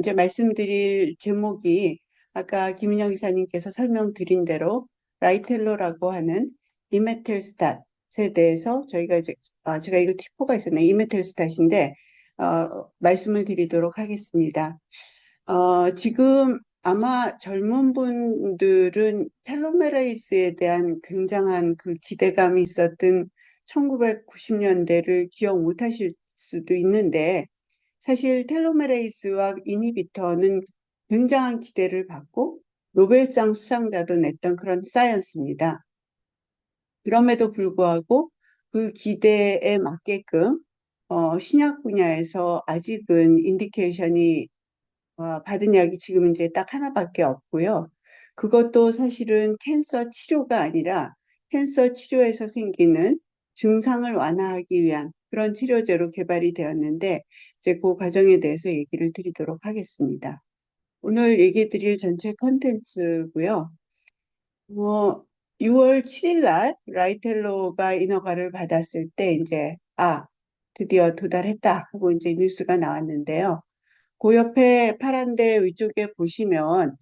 이제 말씀드릴 제목이 아까 김인영 이사님께서 설명드린 대로 라이텔로라고 하는 이메텔스탓에 대해서 저희가 이제 제가 이거 티포가 있었네. 이메텔스탓인데 말씀을 드리도록 하겠습니다. 지금 아마 젊은 분들은 텔로메라이스에 대한 굉장한 그 기대감이 있었던 1990년대를 기억 못하실 수도 있는데 사실 텔로메레이스와 이니비터는 굉장한 기대를 받고 노벨상 수상자도 냈던 그런 사이언스입니다. 그럼에도 불구하고 그 기대에 맞게끔 신약 분야에서 아직은 인디케이션이 받은 약이 지금 이제 딱 하나밖에 없고요. 그것도 사실은 캔서 치료가 아니라 캔서 치료에서 생기는 증상을 완화하기 위한 그런 치료제로 개발이 되었는데 이제 그 과정에 대해서 얘기를 드리도록 하겠습니다. 오늘 얘기 드릴 전체 컨텐츠고요. 6월 7일 날 라이텔로가 인허가를 받았을 때 이제 드디어 도달했다 하고 이제 뉴스가 나왔는데요. 그 옆에 파란데 위쪽에 보시면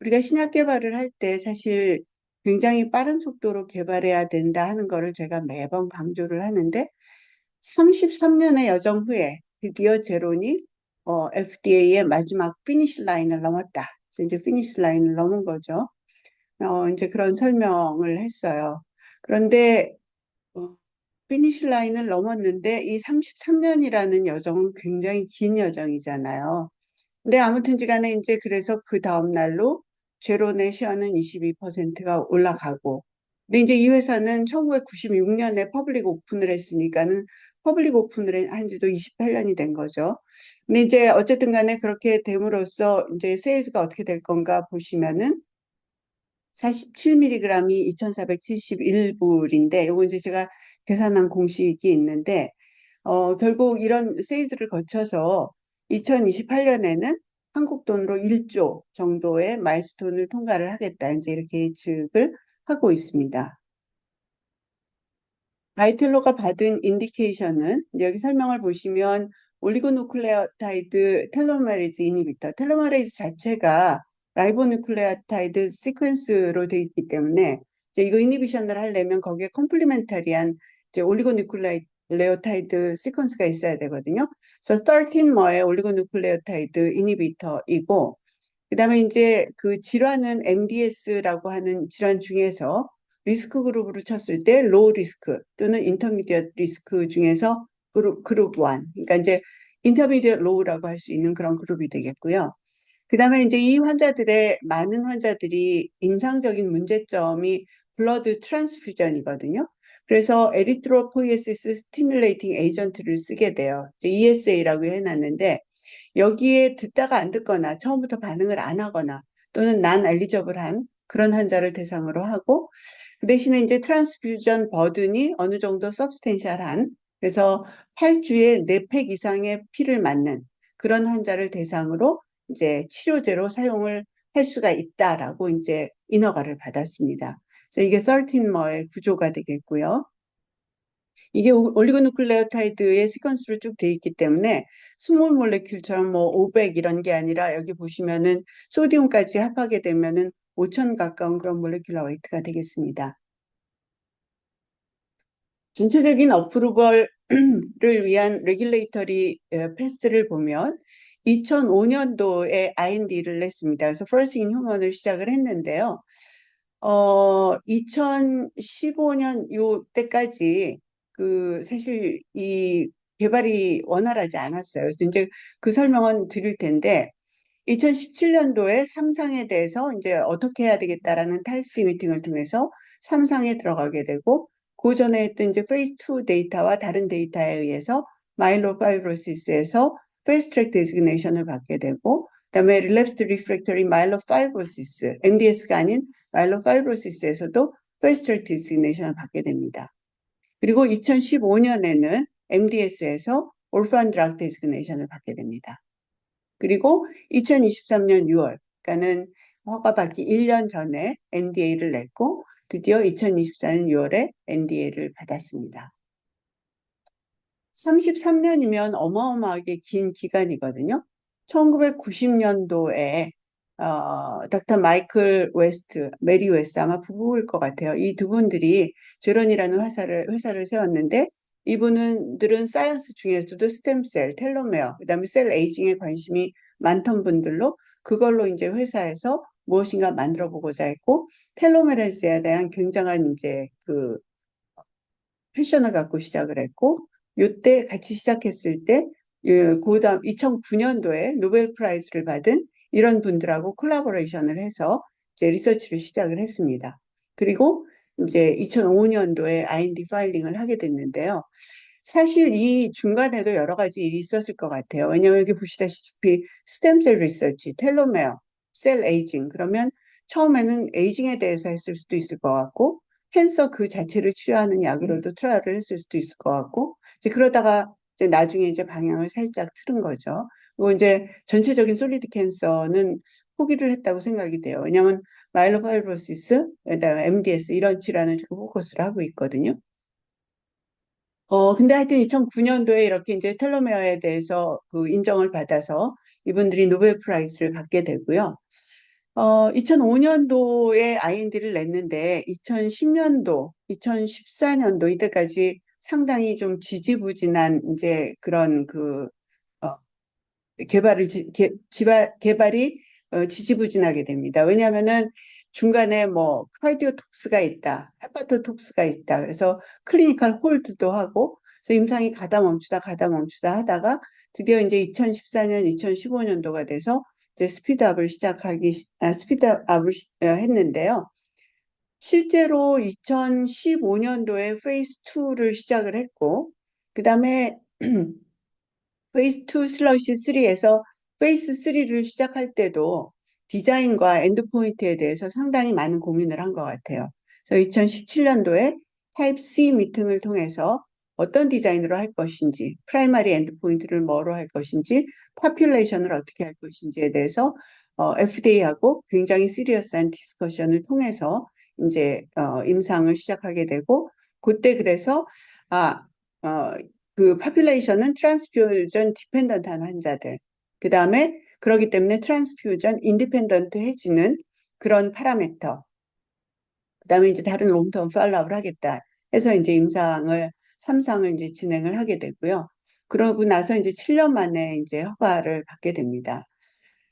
우리가 신약 개발을 할 때 사실 굉장히 빠른 속도로 개발해야 된다 하는 거를 제가 매번 강조를 하는데 33년의 여정 후에 드디어 제론이 FDA의 마지막 피니시 라인을 넘었다. 그래서 이제 피니시 라인을 넘은 거죠. 이제 그런 설명을 했어요. 그런데 피니시 라인을 넘었는데 이 33년이라는 여정은 굉장히 긴 여정이잖아요. 근데 아무튼지 간에 이제 그래서 그 다음 날로 제로의 시어는 22%가 올라가고. 근데 이제 이 회사는 1996년에 퍼블릭 오픈을 했으니까는 퍼블릭 오픈을 한 지도 28년이 된 거죠. 근데 이제 어쨌든 간에 그렇게 됨으로써 이제 세일즈가 어떻게 될 건가 보시면은 47mg이 2,471불인데 요거 이제 제가 계산한 공식이 있는데 결국 이런 세일즈를 거쳐서 2028년에는 한국 돈으로 1조 정도의 마일스톤을 통과를 하겠다. 이제 이렇게 예측을 하고 있습니다. 라이텔로가 받은 인디케이션은 여기 설명을 보시면 올리고누클레오타이드 텔로메리즈 이니비터, 텔로메리즈 자체가 라이보누클레오타이드 시퀀스로 되어 있기 때문에 이제 이거 이니비션을 하려면 거기에 컴플리멘터리한 이제 올리고누클레오타이드 시퀀스가 있어야 되거든요. 그래서 13머의 올리고누클레오타이드 이니비터이고 그다음에 이제 그 질환은 MDS라고 하는 질환 중에서 리스크 그룹으로 쳤을 때 로우 리스크 또는 인터미디엇 리스크 중에서 그룹 1. 그러니까 이제 인터미디엇 로우라고 할 수 있는 그런 그룹이 되겠고요. 그다음에 이제 이 환자들의 많은 환자들이 인상적인 문제점이 블러드 트랜스퓨전이거든요. 그래서 에리트로포이에시스 스티뮬레이팅 에이전트를 쓰게 돼요. 이제 ESA라고 해놨는데 여기에 듣다가 안 듣거나 처음부터 반응을 안 하거나 또는 난 엘리저블한 그런 환자를 대상으로 하고 그 대신에 이제 트랜스퓨전 버든이 어느 정도 서브스텐셜한 그래서 8주에 4팩 이상의 피를 맞는 그런 환자를 대상으로 이제 치료제로 사용을 할 수가 있다라고 이제 인허가를 받았습니다. 그래서 이게 13머의 구조가 되겠고요. 이게 올리고누클레오타이드의 시퀀스로 쭉 돼 있기 때문에 스몰 몰레큘처럼 뭐 500 이런 게 아니라 여기 보시면은 소디움까지 합하게 되면은 5,000 가까운 그런 몰레큘러 웨이트가 되겠습니다. 전체적인 어프루벌을 위한 레귤레이터리 패스를 보면 2005년도에 IND를 냈습니다. 그래서 First in Human을 시작을 했는데요. 2015년 요 때까지 그 사실 이 개발이 원활하지 않았어요. 그래서 이제 그 설명은 드릴 텐데 2017년도에 삼상에 대해서 이제 어떻게 해야 되겠다라는 타입C 미팅을 통해서 삼상에 들어가게 되고 그 전에 했던 이제 페이스 2 데이터와 다른 데이터에 의해서 마일로파이브로시스에서 패스트 트랙 데지그네이션을 받게 되고 그다음에 relapsed refractory myelofibrosis MDS가 아닌 마일로파이브로시스에서도 패스트 트랙 데지그네이션을 받게 됩니다. 그리고 2015년에는 MDS에서 orphan drug designation을 받게 됩니다. 그리고 2023년 6월, 그러니까는 허가받기 1년 전에 NDA를 냈고 드디어 2024년 6월에 NDA를 받았습니다. 33년이면 어마어마하게 긴 기간이거든요. 1990년도에 닥터 마이클 웨스트, 메리 웨스트 아마 부부일 것 같아요. 이 두 분들이 제론이라는 회사를 세웠는데 이분들은 사이언스 중에서도 스템셀, 텔로메어, 그다음에 셀 에이징에 관심이 많던 분들로 그걸로 이제 회사에서 무엇인가 만들어 보고자 했고 텔로메레스에 대한 굉장한 이제 그 패션을 갖고 시작을 했고 요때 같이 시작했을 때 그다음 2009년도에 노벨 프라이즈를 받은 이런 분들하고 콜라보레이션을 해서 이제 리서치를 시작을 했습니다. 그리고 이제 2005년도에 IND 파일링을 하게 됐는데요. 사실 이 중간에도 여러 가지 일이 있었을 것 같아요. 왜냐하면 여기 보시다시피 스템셀 리서치, 텔로메어, 셀 에이징 그러면 처음에는 에이징에 대해서 했을 수도 있을 것 같고 캔서 그 자체를 치료하는 약으로도 트라이얼을 했을 수도 있을 것 같고 이제 그러다가 이제 나중에 이제 방향을 살짝 틀은 거죠. 그리고 이제 전체적인 솔리드 캔서는 포기를 했다고 생각이 돼요. 왜냐하면 마일로파이브로시스, 그다음에 MDS 이런 질환을 지금 포커스를 하고 있거든요. 근데 하여튼 2009년도에 이렇게 이제 텔로메어에 대해서 그 인정을 받아서 이분들이 노벨 프라이즈를 받게 되고요. 2005년도에 IND를 냈는데 2010년도, 2014년도 이때까지 상당히 좀 지지부진한 이제 그런 어, 개발이 지지부진하게 됩니다. 왜냐하면은 중간에 뭐 카디오 톡스가 있다, 헤파토 톡스가 있다. 그래서 클리니컬 홀드도 하고, 그래서 임상이 가다 멈추다 하다가 드디어 이제 2014년, 2015년도가 돼서 이제 스피드업을 했는데요. 실제로 2015년도에 페이스 2를 시작을 했고, 그 다음에 페이스 2 슬러시 3에서 페이스 3를 시작할 때도 디자인과 엔드포인트에 대해서 상당히 많은 고민을 한 것 같아요. 그래서 2017년도에 타입 C 미팅을 통해서 어떤 디자인으로 할 것인지, 프라이머리 엔드포인트를 뭐로 할 것인지, 파퓰레이션을 어떻게 할 것인지에 대해서 FDA하고 굉장히 시리어스한 디스커션을 통해서 이제 임상을 시작하게 되고 그때 그래서 아, 어, 그 파퓰레이션은 트랜스퓨전 디펜던트한 환자들. 그다음에 그러기 때문에 트랜스퓨전 인디펜던트해지는 그런 파라미터. 그다음에 이제 다른 롱텀 팔로우를 하겠다 해서 이제 임상을 3상을 이제 진행을 하게 되고요. 그러고 나서 이제 7년 만에 이제 허가를 받게 됩니다.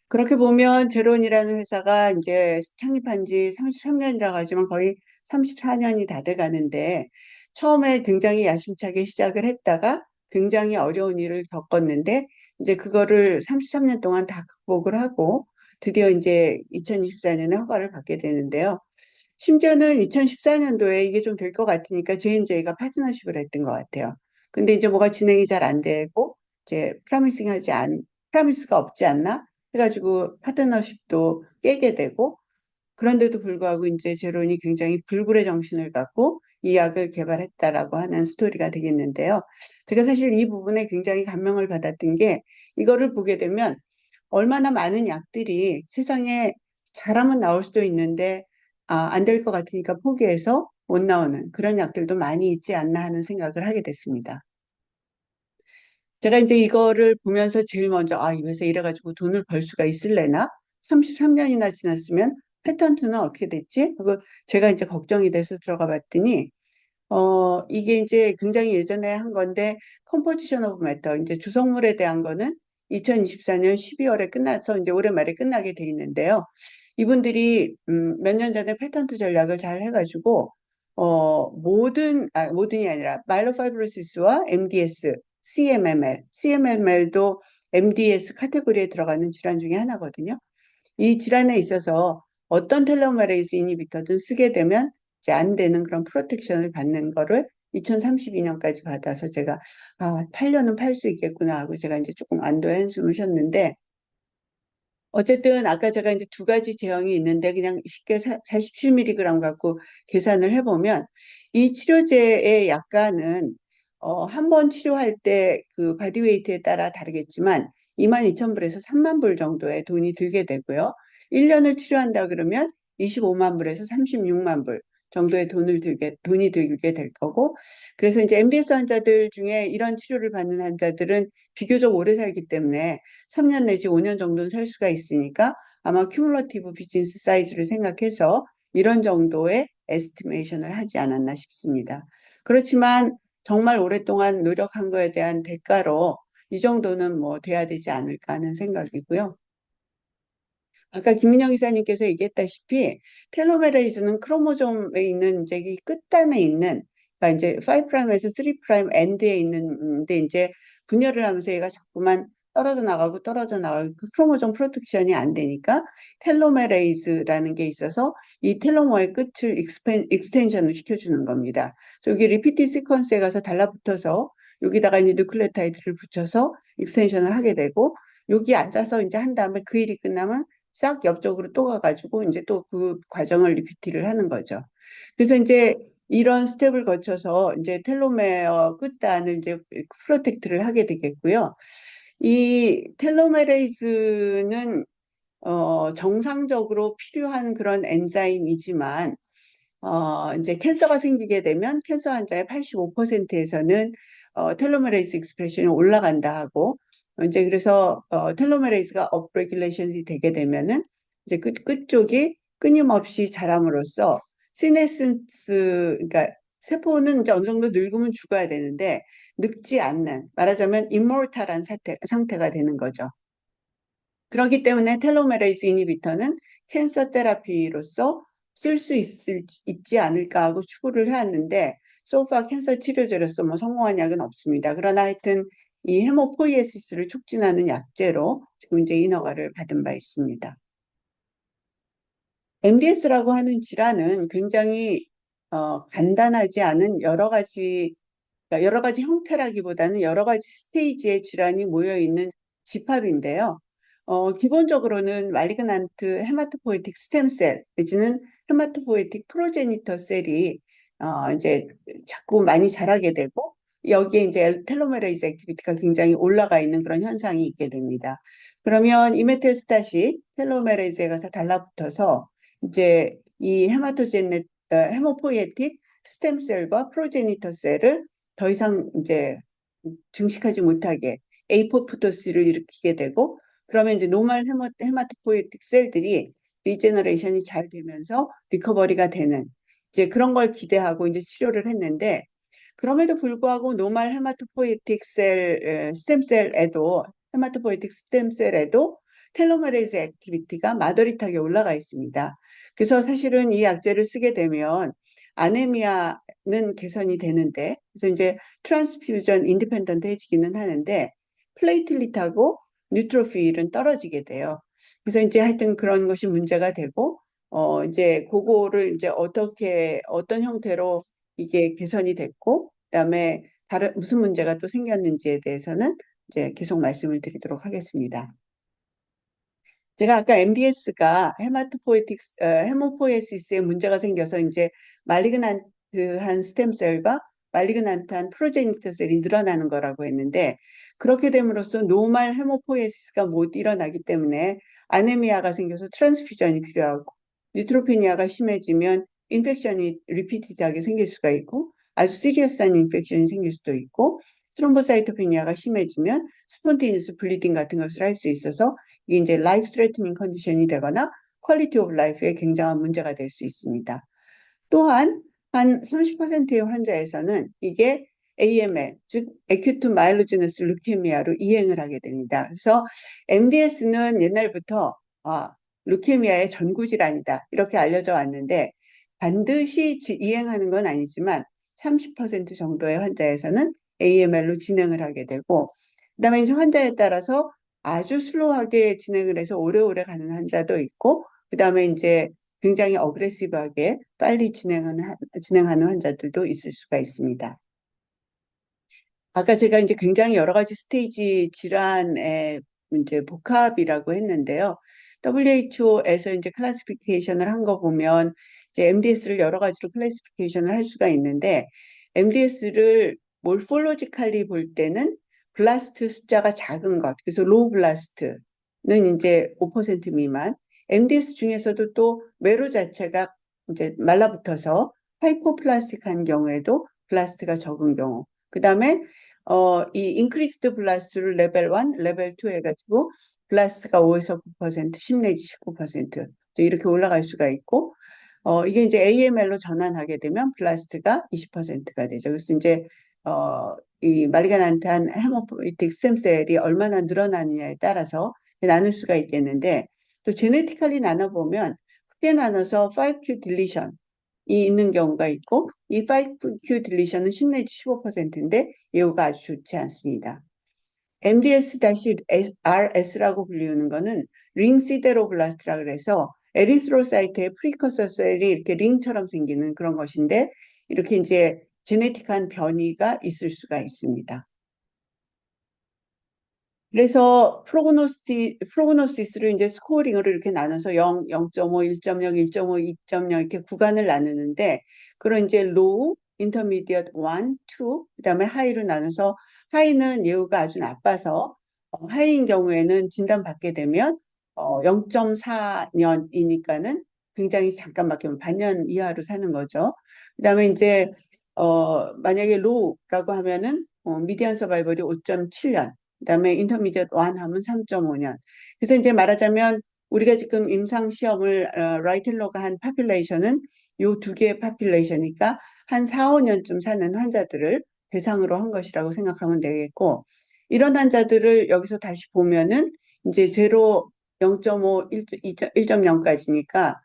그렇게 보면 제론이라는 회사가 이제 창립한 지 33년이라고 하지만 거의 34년이 다 돼 가는데 처음에 굉장히 야심차게 시작을 했다가 굉장히 어려운 일을 겪었는데 이제 그거를 33년 동안 다 극복을 하고 드디어 이제 2024년에 허가를 받게 되는데요. 심지어는 2014년도에 이게 좀 될 것 같으니까 J&J가 파트너십을 했던 것 같아요. 근데 이제 뭐가 진행이 잘 안 되고 이제 프라미스가 없지 않나 해가지고 파트너십도 깨게 되고 그런데도 불구하고 이제 제론이 굉장히 불굴의 정신을 갖고 이 약을 개발했다라고 하는 스토리가 되겠는데요. 제가 사실 이 부분에 굉장히 감명을 받았던 게 이거를 보게 되면 얼마나 많은 약들이 세상에 잘하면 나올 수도 있는데 안 될 것 같으니까 포기해서 못 나오는 그런 약들도 많이 있지 않나 하는 생각을 하게 됐습니다. 제가 이제 이거를 보면서 제일 먼저 이 회사 이래가지고 돈을 벌 수가 있을래나? 33년이나 지났으면 패턴트는 어떻게 됐지? 그리고 제가 이제 걱정이 돼서 들어가 봤더니 이게 이제 굉장히 예전에 한 건데 컴포지션 오브 매터 이제 주성물에 대한 거는 2024년 12월에 끝나서 이제 올해 말에 끝나게 돼 있는데요. 이분들이 몇 년 전에 패턴트 전략을 잘 해가지고 모든이 아니라 마일로파이브로시스와 MDS, CMML도 MDS 카테고리에 들어가는 질환 중에 하나거든요. 이 질환에 있어서 어떤 텔로메레이스 이니비터든 쓰게 되면 이제 안 되는 그런 프로텍션을 받는 거를 2032년까지 받아서 제가 8년은 팔 수 있겠구나 하고 제가 이제 조금 안도의 한숨을 쉬었는데 어쨌든 아까 제가 이제 두 가지 제형이 있는데 그냥 쉽게 47mg 갖고 계산을 해보면 이 치료제의 약간은 한 번 치료할 때 그 바디웨이트에 따라 다르겠지만 22,000불에서 3만 불 정도의 돈이 들게 되고요. 1년을 치료한다 그러면 25만 불에서 36만 불. 정도의 돈이 들게 될 거고, 그래서 이제 MDS 환자들 중에 이런 치료를 받는 환자들은 비교적 오래 살기 때문에 3년 내지 5년 정도는 살 수가 있으니까 아마 큐뮬러티브 비즈니스 사이즈를 생각해서 이런 정도의 에스티메이션을 하지 않았나 싶습니다. 그렇지만 정말 오랫동안 노력한 거에 대한 대가로 이 정도는 뭐 돼야 되지 않을까 하는 생각이고요. 아까 김민영 이사님께서 얘기했다시피 텔로메레이즈는 크로모솜에 있는 이제 이 끝단에 있는, 그러니까 이제 5'에서 3' 엔드에 있는데 이제 분열을 하면서 얘가 자꾸만 떨어져 나가고 떨어져 나가고 그 크로모솜 프로텍션이 안 되니까 텔로메레이즈라는 게 있어서 이 텔로머의 끝을 익스텐션을 시켜주는 겁니다. 그래서 여기 리피트 시퀀스에 가서 달라붙어서 여기다가 이제 누클레오타이드를 붙여서 익스텐션을 하게 되고, 여기 앉아서 이제 한 다음에 그 일이 끝나면 싹 옆쪽으로 또 가가지고 이제 또 그 과정을 리피트를 하는 거죠. 그래서 이제 이런 스텝을 거쳐서 이제 텔로메어 끝단을 이제 프로텍트를 하게 되겠고요. 이 텔로메레이즈는 정상적으로 필요한 그런 엔자임이지만 이제 캔서가 생기게 되면 캔서 환자의 85%에서는 텔로메레이스 익스프레션이 올라간다 하고, 이제 그래서 텔로메레이스가 업레귤레이션이 되게 되면은 이제 끝쪽이 끊임없이 자람으로써 시네센스, 그러니까 세포는 이제 어느 정도 늙으면 죽어야 되는데 늙지 않는, 말하자면 임모탈한 상태가 되는 거죠. 그렇기 때문에 텔로메레이스 이니비터는 캔서 테라피로서 쓸 수 있지 않을까 하고 추구를 해왔는데, 소파 캔서 치료제로서 뭐 성공한 약은 없습니다. 그러나 하여튼 이 헤모포이에시스를 촉진하는 약제로 지금 이제 인허가를 받은 바 있습니다. MDS라고 하는 질환은 굉장히 간단하지 않은 그러니까 여러 가지 형태라기보다는 여러 가지 스테이지의 질환이 모여 있는 집합인데요. 기본적으로는 말리그난트 헤마토포이틱 스템셀 내지는 헤마토포이틱 프로제니터 셀이 이제 자꾸 많이 자라게 되고, 여기에 이제 텔로메레이즈 액티비티가 굉장히 올라가 있는 그런 현상이 있게 됩니다. 그러면 이메텔스tat이 텔로메레이즈에 가서 달라붙어서 이제 이 헤모포이에틱 스템셀과 프로제니터 셀을 더 이상 이제 증식하지 못하게 에이포프토시를 일으키게 되고, 그러면 이제 노멀 헤마토포이틱 셀들이 리제너레이션이 잘 되면서 리커버리가 되는 이제 그런 걸 기대하고 이제 치료를 했는데, 그럼에도 불구하고 노멀 헤마토포이틱 스템셀에도 헤마토포이틱 스템셀에도 텔로메레이즈 액티비티가 마더릿하게 올라가 있습니다. 그래서 사실은 이 약제를 쓰게 되면 아네미아는 개선이 되는데, 그래서 이제 트랜스퓨전 인디펜던트 해지기는 하는데 플레이틀릿하고 뉴트로필은 떨어지게 돼요. 그래서 이제 하여튼 그런 것이 문제가 되고, 이제 그거를 이제 어떻게 어떤 형태로 이게 개선이 됐고, 그다음에 다른 무슨 문제가 또 생겼는지에 대해서는 이제 계속 말씀을 드리도록 하겠습니다. 제가 아까 MDS가 헤모포ie시스에 문제가 생겨서 이제 말리그난트한 스템셀과 말리그난트한 프로제니터 셀이 늘어나는 거라고 했는데, 그렇게 됨으로써 노말 헤모포ie시스가 못 일어나기 때문에 아네미아가 생겨서 트랜스퓨전이 필요하고, 뉴트로피니아가 심해지면 인펙션이 리피티드하게 생길 수가 있고 아주 시리어스한 인펙션이 생길 수도 있고, 트롬보사이토피니아가 심해지면 스폰테니스 블리딩 같은 것을 할 수 있어서 이게 이제 라이프 트레트닝 컨디션이 되거나 퀄리티 오브 라이프에 굉장한 문제가 될 수 있습니다. 또한 한 30%의 환자에서는 이게 AML, 즉 Acute Myelogenous Leukemia로 이행을 하게 됩니다. 그래서 MDS는 옛날부터 루케미아의 전구질환이다 이렇게 알려져 왔는데, 반드시 이행하는 건 아니지만 30% 정도의 환자에서는 AML로 진행을 하게 되고, 그다음에 이제 환자에 따라서 아주 슬로우하게 진행을 해서 오래오래 가는 환자도 있고, 그다음에 이제 굉장히 어그레시브하게 빨리 진행하는 환자들도 있을 수가 있습니다. 아까 제가 이제 굉장히 여러 가지 스테이지 질환의 이제 복합이라고 했는데요. WHO에서 이제 클래시피케이션을 한 거 보면 이제 MDS를 여러 가지로 클래시피케이션을 할 수가 있는데, MDS를 몰폴로지칼리 볼 때는 블라스트 숫자가 작은 것, 그래서 로우 블라스트는 이제 5% 미만, MDS 중에서도 또 매로 자체가 이제 말라붙어서 하이포플라스틱한 경우에도 블라스트가 적은 경우. 그 다음에 이 인크리스드 블라스트를 레벨 1, 레벨 2 해가지고 블라스트가 5에서 9%, 10 내지 19% 이렇게 올라갈 수가 있고 이게 이제 AML로 전환하게 되면 블라스트가 20%가 되죠. 그래서 이제 이 말리가난트한 헤모포이틱 스템셀이 얼마나 늘어나느냐에 따라서 나눌 수가 있겠는데 또 제네티컬리 나눠보면 크게 나눠서 5q 딜리션이 있는 경우가 있고 이 5q 딜리션은 10 내지 15%인데 예후가 아주 좋지 않습니다. MDS-RS라고 불리우는 거는 링 시데로블라스트라 그래서 에리스로사이트의 프리커서 셀이 이렇게 링처럼 생기는 그런 것인데 이렇게 이제 제네틱한 변이가 있을 수가 있습니다. 그래서 프로그노시스를 이제 스코어링으로 이렇게 나눠서 0, 0.5, 1.0, 1.5, 2.0 이렇게 구간을 나누는데 그런 이제 로우, 인터미디엇 1, 2, 그다음에 하이로 나눠서 하이는 예후가 아주 나빠서 하이인 경우에는 진단받게 되면 0.4년이니까는 굉장히 잠깐밖에 반년 이하로 사는 거죠. 그다음에 이제 만약에 로우라고 하면은 미디안 서바이벌이 5.7년 그다음에 인터미디엇 1 하면 3.5년. 그래서 이제 말하자면 우리가 지금 임상 시험을 라이텔러가 한 파퓰레이션은 요 두 개의 파퓰레이션이니까 한 4, 5년쯤 사는 환자들을 대상으로 한 것이라고 생각하면 되겠고 이런 환자들을 여기서 다시 보면은 이제 제로 0.5, 1.0까지니까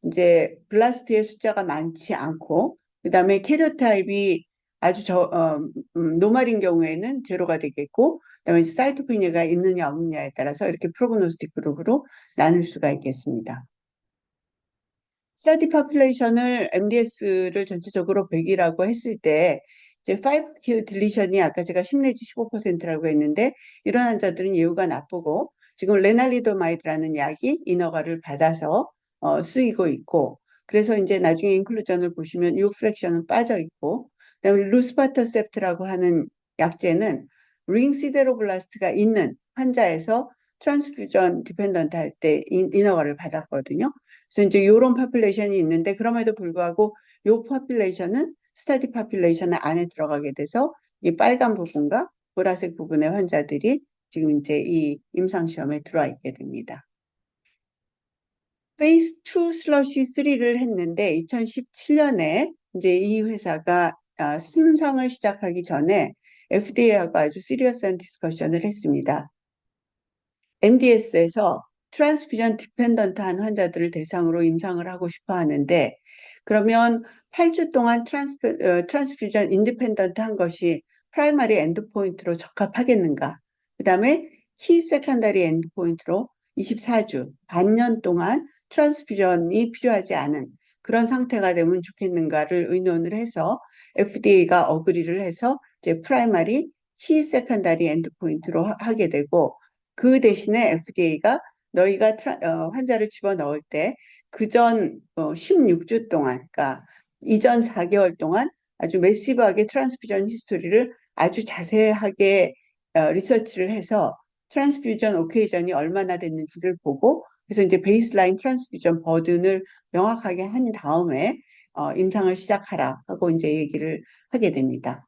이제 블라스트의 숫자가 많지 않고 그다음에 캐리오타입이 아주 노말인 경우에는 제로가 되겠고 그다음에 이제 사이토페니아가 있느냐 없느냐에 따라서 이렇게 프로그노스틱 그룹으로 나눌 수가 있겠습니다. 스터디 파퓰레이션을 MDS를 전체적으로 100이라고 했을 때 이제 5q 딜리션이 아까 제가 10 내지 15%라고 했는데 이런 환자들은 예후가 나쁘고 지금 레날리도마이드라는 약이 인허가를 받아서 쓰이고 있고 그래서 이제 나중에 인클루전을 보시면 이 프랙션은 빠져 있고 그다음에 루스파터셉트라고 하는 약제는 링 시데로블라스트가 있는 환자에서 트랜스퓨전 디펜던트 할 때 인허가를 받았거든요. 그래서 이제 이런 파퓰레이션이 있는데 그럼에도 불구하고 이 파퓰레이션은 스터디 파퓰레이션 안에 들어가게 돼서 이 빨간 부분과 보라색 부분의 환자들이 지금 이제 이 임상 시험에 들어와 있게 됩니다. 페이스 2 슬러시 3를 했는데 2017년에 이제 이 회사가 심상을 시작하기 전에 FDA하고 아주 시리어스한 디스커션을 했습니다. MDS에서 트랜스퓨전 디펜던트한 환자들을 대상으로 임상을 하고 싶어 하는데 그러면 8주 동안 트랜스퓨전 인디펜던트 한 것이 프라이머리 엔드포인트로 적합하겠는가? 그 다음에 키 세컨다리 엔드포인트로 24주, 반년 동안 트랜스퓨전이 필요하지 않은 그런 상태가 되면 좋겠는가를 의논을 해서 FDA가 어그리를 해서 이제 프라이머리 키 세컨다리 엔드포인트로 하게 되고 그 대신에 FDA가 너희가 환자를 집어넣을 때 그전 16주 동안, 그러니까 이전 4개월 동안 아주 매시브하게 트랜스퓨전 히스토리를 아주 자세하게 리서치를 해서 트랜스퓨전 오케이전이 얼마나 됐는지를 보고 그래서 이제 베이스라인 트랜스퓨전 버든을 명확하게 한 다음에 임상을 시작하라 하고 이제 얘기를 하게 됩니다.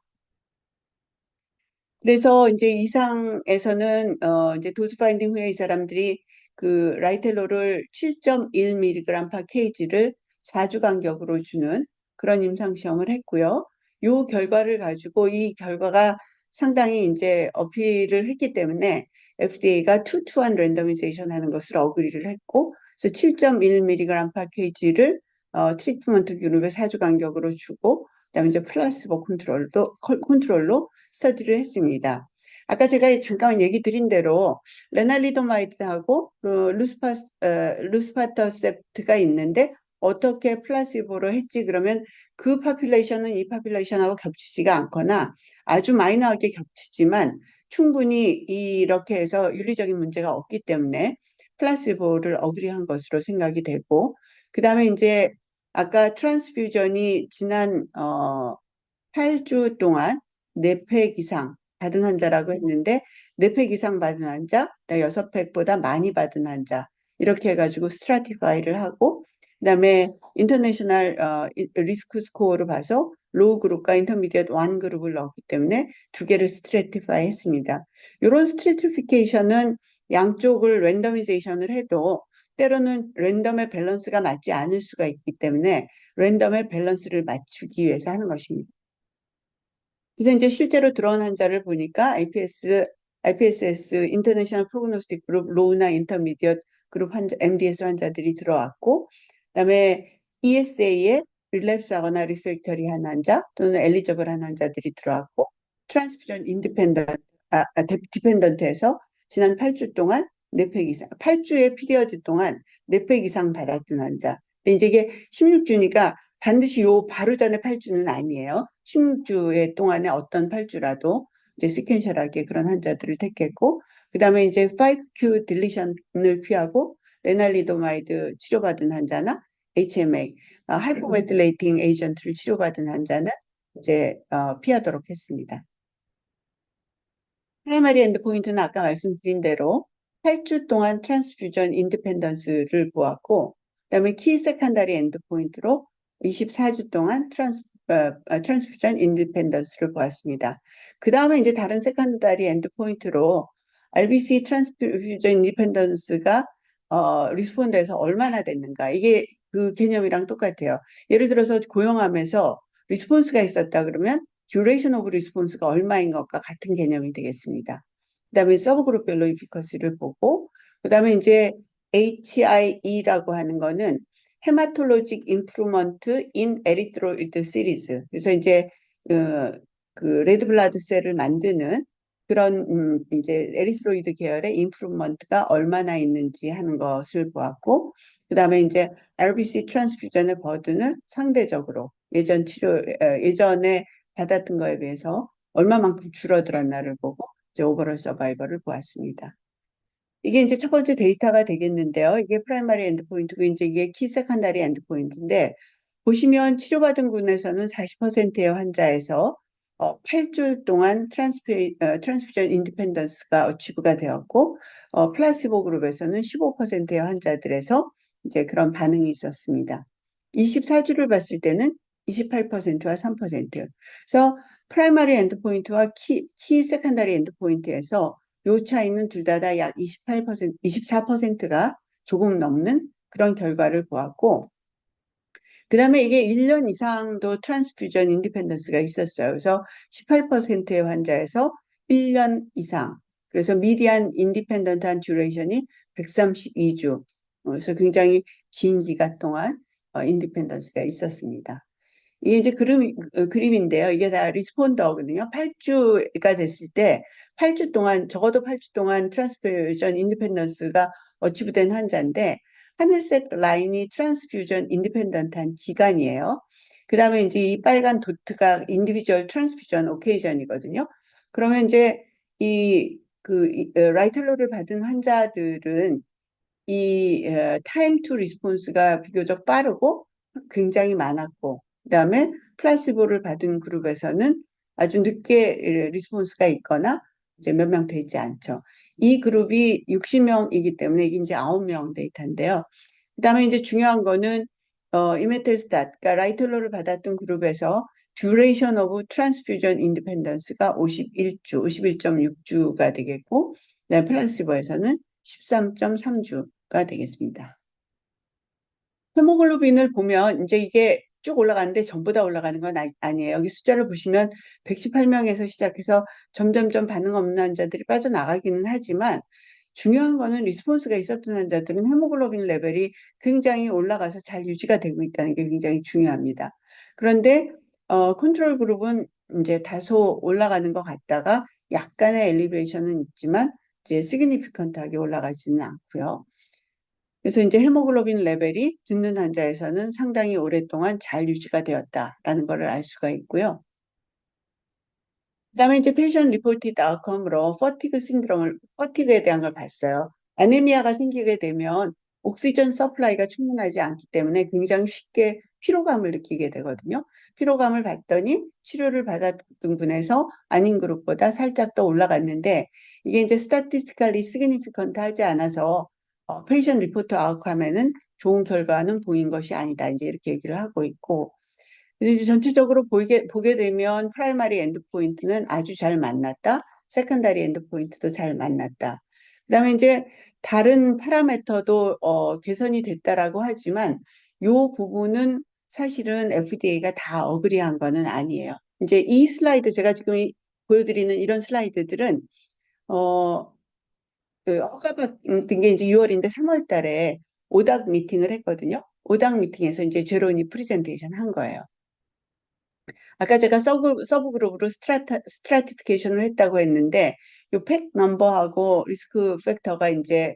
그래서 이제 이상에서는 이제 도수 파인딩 후에 이 사람들이 그 라이텔로를 7.1mg per kg를 4주 간격으로 주는 그런 임상 시험을 했고요. 요 결과를 가지고 이 결과가 상당히 이제 어필을 했기 때문에 FDA가 2-to-1 랜더미제이션 하는 것을 어그리를 했고 그래서 7.1mg per kg를 트리트먼트 그룹에 4주 간격으로 주고 그다음에 이제 플라시보 컨트롤로 스터디를 했습니다. 아까 제가 잠깐 얘기 드린 대로 레날리도마이드하고 루스파터셉트가 있는데 어떻게 플라시보로 했지 그러면 그 파퓰레이션은 이 파퓰레이션하고 겹치지가 않거나 아주 마이너하게 겹치지만 충분히 이렇게 해서 윤리적인 문제가 없기 때문에 플라시보를 어그리한 것으로 생각이 되고 그 다음에 이제 아까 트랜스퓨전이 지난 8주 동안 4팩 이상 받은 환자라고 했는데 4팩 이상 받은 환자, 6팩보다 많이 받은 환자 이렇게 해가지고 스트라티파이를 하고 그다음에 인터내셔널 리스크 스코어로 봐서 로우 그룹과 인터미디엇 완 그룹을 넣었기 때문에 두 개를 스트래티파이 했습니다. 이런 스트래티피케이션은 양쪽을 랜더미제이션을 해도 때로는 랜덤의 밸런스가 맞지 않을 수가 있기 때문에 랜덤의 밸런스를 맞추기 위해서 하는 것입니다. 그래서 이제 실제로 들어온 환자를 보니까 IPSS, 인터내셔널 프로그노스틱 그룹, 로우나 인터미디엇 그룹 환자, MDS 환자들이 들어왔고, 그다음에 ESA에 릴랩스하거나 리프랙터리한 환자 또는 엘리저블한 환자들이 들어왔고, 트랜스퓨전 디펜던트에서 지난 8주 동안 4팩 이상, 8주의 피리어드 동안 4팩 이상 받았던 환자. 근데 이제 이게 16주니까 반드시 요 바로 전에 8주는 아니에요. 16주의 동안에 어떤 8주라도 이제 시퀀셜하게 그런 환자들을 택했고, 그다음에 이제 5q 딜리션을 피하고 레날리도마이드 치료받은 환자나 HMA, 하이포메틸레이팅 에이전트를 치료받은 환자는 이제 피하도록 했습니다. 프라이머리 엔드포인트는 아까 말씀드린 대로 8주 동안 트랜스퓨전 인디펜던스를 보았고, 그다음에 키 세컨다리 엔드포인트로 24주 동안 트랜스퓨전 인디펜던스를 보았습니다. 그 다음에 이제 다른 세컨다리 엔드포인트로 RBC 트랜스퓨전 인디펜던스가 리스폰더에서 얼마나 됐는가, 이게 그 개념이랑 똑같아요. 예를 들어서 고용함에서 리스폰스가 있었다 그러면 듀레이션 오브 리스폰스가 얼마인 것과 같은 개념이 되겠습니다. 그다음에 서브그룹별로 이피커시를 보고, 그다음에 이제 HIE라고 하는 거는 헤마톨로직 임프루먼트 인 에리트로이드 시리즈. 그래서 이제 그 레드 블라드 셀을 만드는 그런 이제 에리트로이드 계열의 임프루먼트가 얼마나 있는지 하는 것을 보았고, 그다음에 이제 RBC 트랜스퓨전의 버든을 상대적으로 예전에 받았던 거에 비해서 얼마만큼 줄어들었나를 보고 이제 오버럴 서바이벌을 보았습니다. 이게 이제 첫 번째 데이터가 되겠는데요. 이게 프라이머리 엔드포인트고 이제 이게 키 세컨다리 엔드포인트인데, 보시면 치료받은 군에서는 40%의 환자에서 8주 동안 트랜스퓨전 인디펜던스가 어치브가 되었고, 플라시보 그룹에서는 15%의 환자들에서 이제 그런 반응이 있었습니다. 24주를 봤을 때는 28%와 3%. 그래서 프라이머리 엔드포인트와 키 세컨다리 엔드포인트에서 요 차이는 둘 다 약 28%, 24%가 조금 넘는 그런 결과를 보았고, 그 다음에 이게 1년 이상도 트랜스퓨전 인디펜던스가 있었어요. 그래서 18%의 환자에서 1년 이상. 그래서 미디안 인디펜던트한 듀레이션이 132주. 그래서 굉장히 긴 기간 동안 인디펜던스가 있었습니다. 이게 이제 그림인데요. 이게 다 리스폰더거든요. 8주가 됐을 때 8주 동안, 적어도 8주 동안 트랜스퓨전 인디펜던스가 어치브된 환자인데, 하늘색 라인이 트랜스퓨전 인디펜던트한 기간이에요. 그 다음에 이제 이 빨간 도트가 인디비주얼 트랜스퓨전 오케이전이거든요. 그러면 이제 라이텔로를 받은 환자들은 이 타임 투 리스폰스가 비교적 빠르고 굉장히 많았고, 그다음에 플라시보를 받은 그룹에서는 아주 늦게 리스폰스가 있거나 이제 몇 명 되지 않죠. 이 그룹이 60명이기 때문에 이게 이제 9명 데이터인데요. 그다음에 이제 중요한 거는 이메텔스tat, 그러니까 라이텔로를 받았던 그룹에서 duration of transfusion independence가 51주, 51.6주가 되겠고, 그다음에 플라시보에서는 13.3주가 되겠습니다. 헤모글로빈을 보면 이제 이게 쭉 올라가는데 전부 다 올라가는 건 아니에요. 여기 숫자를 보시면 118명에서 시작해서 점점점 반응 없는 환자들이 빠져나가기는 하지만, 중요한 거는 리스폰스가 있었던 환자들은 헤모글로빈 레벨이 굉장히 올라가서 잘 유지가 되고 있다는 게 굉장히 중요합니다. 그런데 컨트롤 그룹은 이제 다소 올라가는 것 같다가 약간의 엘리베이션은 있지만 이제 시그니피컨트하게 올라가지는 않고요. 그래서 이제 헤모글로빈 레벨이 듣는 환자에서는 상당히 오랫동안 잘 유지가 되었다라는 것을 알 수가 있고요. 그다음에 이제 페이션 리포티드 아웃컴으로 퍼티그에 대한 걸 봤어요. 아네미아가 생기게 되면 옥시전 서플라이가 충분하지 않기 때문에 굉장히 쉽게 피로감을 느끼게 되거든요. 피로감을 받더니 치료를 받았던 분에서 아닌 그룹보다 살짝 더 올라갔는데, 이게 이제 스타티스티컬리 시그니피컨트 하지 않아서 페이션 리포트 아웃컴에는 좋은 결과는 보인 것이 아니다. 이제 이렇게 얘기를 하고 있고. 근데 이제 전체적으로 보게 되면 프라이머리 엔드포인트는 아주 잘 만났다. 세컨다리 엔드포인트도 잘 만났다. 그다음에 이제 다른 파라미터도 개선이 됐다라고 하지만 요 부분은 사실은 FDA가 다 어그리한 거는 아니에요. 이제 이 슬라이드 제가 지금 보여드리는 이런 슬라이드들은 어, 그 허가받은 게 이제 6월인데 3월 달에 오닥 미팅을 했거든요. 오닥 미팅에서 이제 제로니 프레젠테이션 한 거예요. 아까 제가 서브 그룹으로 스트라티피케이션을 했다고 했는데 요 팩 넘버하고 리스크 팩터가 이제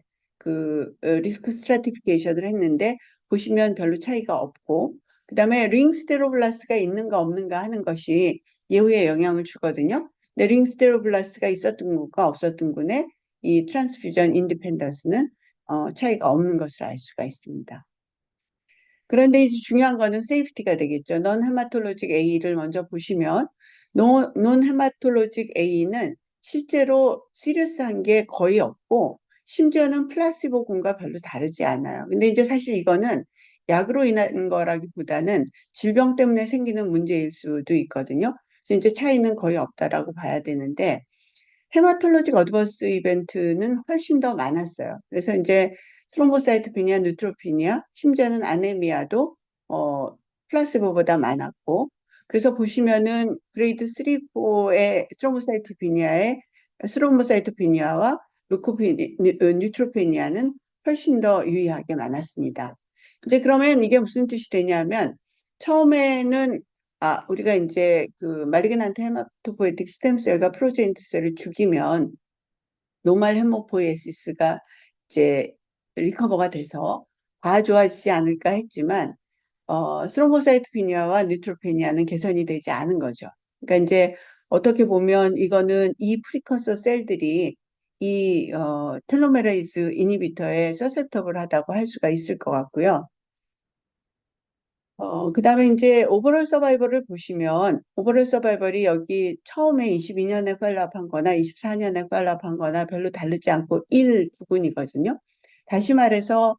리스크 스트라티피케이션을 했는데 보시면 별로 차이가 없고 그다음에 링 스테로블라스가 있는가 없는가 하는 것이 예후에 영향을 주거든요. 근데 링 스테로블라스가 있었던 군과 없었던 군의 이 트랜스퓨전 인디펜던스는 차이가 없는 것을 알 수가 있습니다. 그런데 이제 중요한 거는 세이프티가 되겠죠. 넌 헤마톨로직 A를 먼저 보시면 논 헤마톨로직 A는 실제로 시리어스한 게 거의 없고 심지어는 플라시보군과 별로 다르지 않아요. 근데 이제 사실 이거는 약으로 인한 거라기보다는 질병 때문에 생기는 문제일 수도 있거든요. 그래서 이제 차이는 거의 없다라고 봐야 되는데 헤마톨로직 어드버스 이벤트는 훨씬 더 많았어요. 그래서 이제 트롬보사이토피니아, 뉴트로피니아, 심지어는 아네미아도 플라시보보다 많았고, 그래서 보시면은 그레이드 3, 4의 스롬보사이토피니아와 뉴트로피니아는 훨씬 더 유의하게 많았습니다. 이제 그러면 이게 무슨 뜻이 되냐면 처음에는 우리가 이제 말리그난트 헤마토포에틱 스템셀과 프로제니트셀을 죽이면 노말 헤모포이에시스가 이제 리커버가 돼서 좋아지지 않을까 했지만 스롬보사이토피니아와 뉴트로페니아는 개선이 되지 않은 거죠. 그러니까 이제 어떻게 보면 이거는 이 프리커서 셀들이 이 텔로메레이즈 이니비터에 서셉터블하다고 할 수가 있을 것 같고요. 그다음에 이제 오버롤 서바이벌을 보시면 오버롤 서바이벌이 여기 처음에 22년에 팔로우업한 거나 24년에 팔로우업한 거나 별로 다르지 않고 1 부분이거든요. 다시 말해서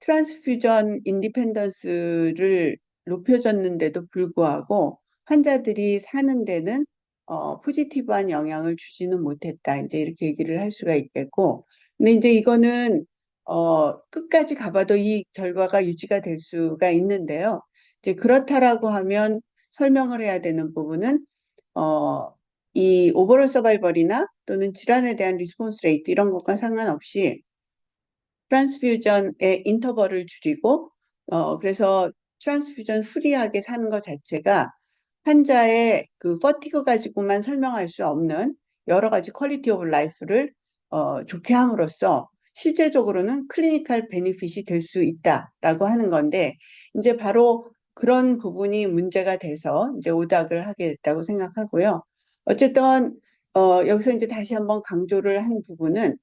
트랜스퓨전 인디펜던스를 높여줬는데도 불구하고 환자들이 사는 데는 포지티브한 영향을 주지는 못했다. 이제 이렇게 얘기를 할 수가 있겠고. 근데 이제 이거는 끝까지 가봐도 이 결과가 유지가 될 수가 있는데요. 이제 그렇다라고 하면 설명을 해야 되는 부분은 어, 이 오버롤 서바이벌이나 또는 질환에 대한 리스폰스 레이트 이런 것과 상관없이 트랜스퓨전의 인터벌을 줄이고 그래서 트랜스퓨전 프리하게 사는 것 자체가 환자의 퍼티그 가지고만 설명할 수 없는 여러 가지 퀄리티 오브 라이프를 좋게 함으로써 실제적으로는 클리니컬 베니핏이 될 수 있다라고 하는 건데 이제 바로 그런 부분이 문제가 돼서 이제 오닥을 하게 됐다고 생각하고요. 어쨌든 여기서 이제 다시 한번 강조를 한 부분은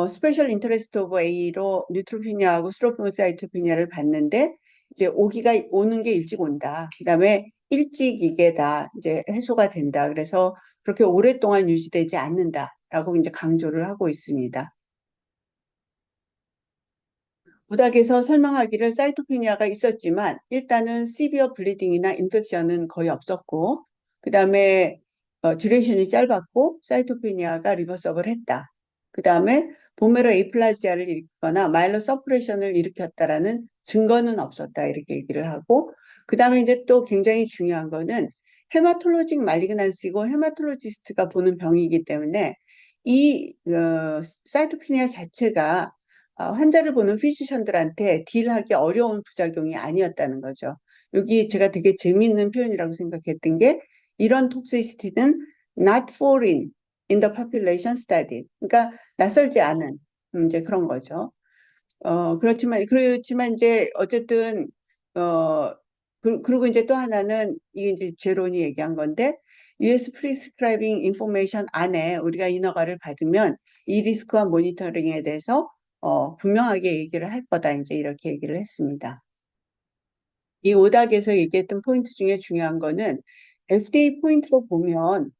스페셜 인터레스트 오브 A로 뉴트로피니아하고 스트로포사이토피니아를 봤는데 이제 오는 게 일찍 온다. 그다음에 일찍 이게 다 이제 해소가 된다. 그래서 그렇게 오랫동안 유지되지 않는다라고 이제 강조를 하고 있습니다. 부닥에서 설명하기를 사이토피니아가 있었지만 일단은 시비어 블리딩이나 인펙션은 거의 없었고 그다음에 듀레이션이 짧았고 사이토피니아가 리버서블 했다. 그다음에 보메로 에이플라지아를 일으키거나 마일로 서프레션을 일으켰다라는 증거는 없었다. 이렇게 얘기를 하고 그다음에 이제 또 굉장히 중요한 거는 헤마톨로직 말리그난시고 헤마톨로지스트가 보는 병이기 때문에 이 사이토피니아 자체가 환자를 보는 피지션들한테 딜하기 어려운 부작용이 아니었다는 거죠. 여기 제가 되게 재미있는 표현이라고 생각했던 게 이런 톡시시티는 not foreign in the population study. 그러니까 낯설지 않은 이제 그런 거죠. 그렇지만 이제 어쨌든 그리고 이제 또 하나는 이게 이제 제론이 얘기한 건데 US Prescribing Information 안에 우리가 인허가를 받으면 이 리스크와 모니터링에 대해서 분명하게 얘기를 할 거다. 이제 이렇게 얘기를 했습니다. 이 오닥에서 얘기했던 포인트 중에 중요한 거는 FDA 포인트로 보면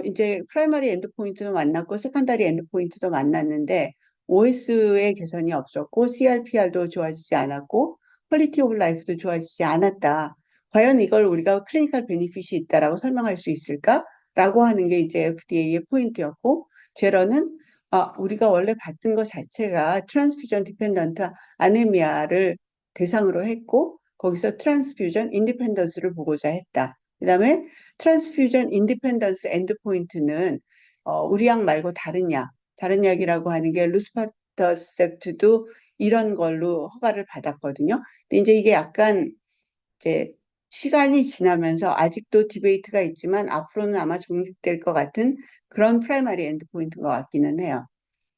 이제 프라이머리 엔드 포인트도 만났고 세컨다리 엔드 포인트도 만났는데 OS의 개선이 없었고 CRPR도 좋아지지 않았고 퀄리티 오브 라이프도 좋아지지 않았다. 과연 이걸 우리가 클리니컬 베니핏이 있다라고 설명할 수 있을까? 라고 하는 게 이제 FDA의 포인트였고, 제러는 우리가 원래 봤던 것 자체가 트랜스퓨전 디펜던트 아네미아를 대상으로 했고, 거기서 트랜스퓨전 인디펜던스를 보고자 했다. 그다음에 트랜스퓨전 인디펜던스 엔드포인트는 우리 약 말고 다른 약, 다른 약이라고 하는 게 루스파터셉트도 이런 걸로 허가를 받았거든요. 근데 이제 이게 약간 이제 시간이 지나면서 아직도 디베이트가 있지만 앞으로는 아마 종립될 것 같은 그런 프라이머리 엔드포인트인 것 같기는 해요.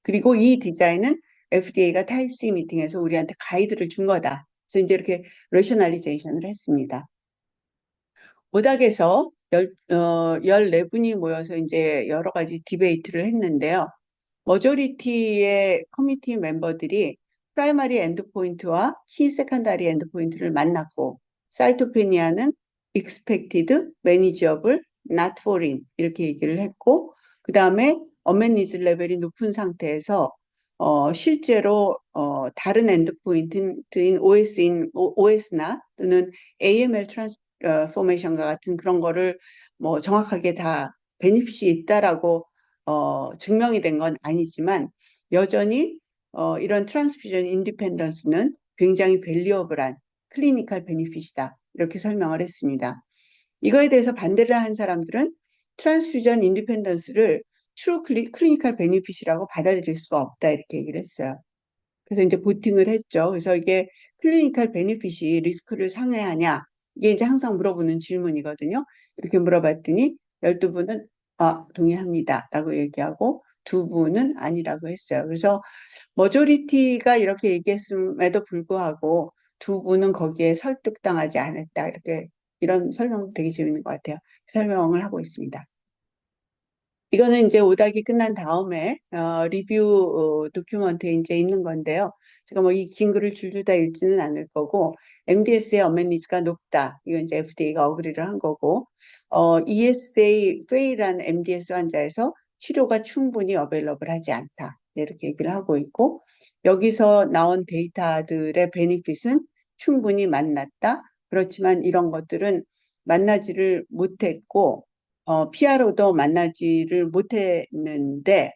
그리고 이 디자인은 FDA가 타입 C 미팅에서 우리한테 가이드를 준 거다. 그래서 이제 이렇게 레셔널리제이션을 했습니다. 오닥에서 14분이 모여서 이제 여러 가지 디베이트를 했는데요. 머저리티의 커미티 멤버들이 프라이머리 엔드포인트와 키 세컨다리 엔드포인트를 만났고, 사이토페니아는 expected, manageable, not foreign 이렇게 얘기를 했고, 그 다음에 어메니즈 레벨이 높은 상태에서 실제로 다른 엔드포인트인 OS나 또는 AML 트랜스포메이션과 같은 그런 거를 뭐 정확하게 다 베니핏이 있다라고 증명이 된 건 아니지만 여전히 이런 트랜스퓨전 인디펜던스는 굉장히 밸리어블한 클리니컬 베니핏이다. 이렇게 설명을 했습니다. 이거에 대해서 반대를 한 사람들은 트랜스퓨전 인디펜던스를 트루 클리니컬 베니핏이라고 받아들일 수가 없다. 이렇게 얘기를 했어요. 그래서 이제 보팅을 했죠. 그래서 이게 클리니컬 베니핏이 리스크를 상회하냐? 이게 이제 항상 물어보는 질문이거든요. 이렇게 물어봤더니 12분은 동의합니다. 라고 얘기하고 2분은 아니라고 했어요. 그래서 머조리티가 이렇게 얘기했음에도 불구하고 2분은 거기에 설득당하지 않았다. 이렇게 이런 설명 되게 재밌는 것 같아요. 설명을 하고 있습니다. 이거는 이제 오닥이 끝난 다음에 리뷰 도큐먼트에 이제 있는 건데요. 제가 뭐 이 긴 글을 줄줄 다 읽지는 않을 거고, MDS의 어메니즈가 높다. 이건 이제 FDA가 어그리를 한 거고, ESA 페이란 MDS 환자에서 치료가 충분히 어베일러블하지 않다. 이렇게 얘기를 하고 있고, 여기서 나온 데이터들의 베니핏은 충분히 만났다. 그렇지만 이런 것들은 만나지를 못했고, PRO도 만나지를 못했는데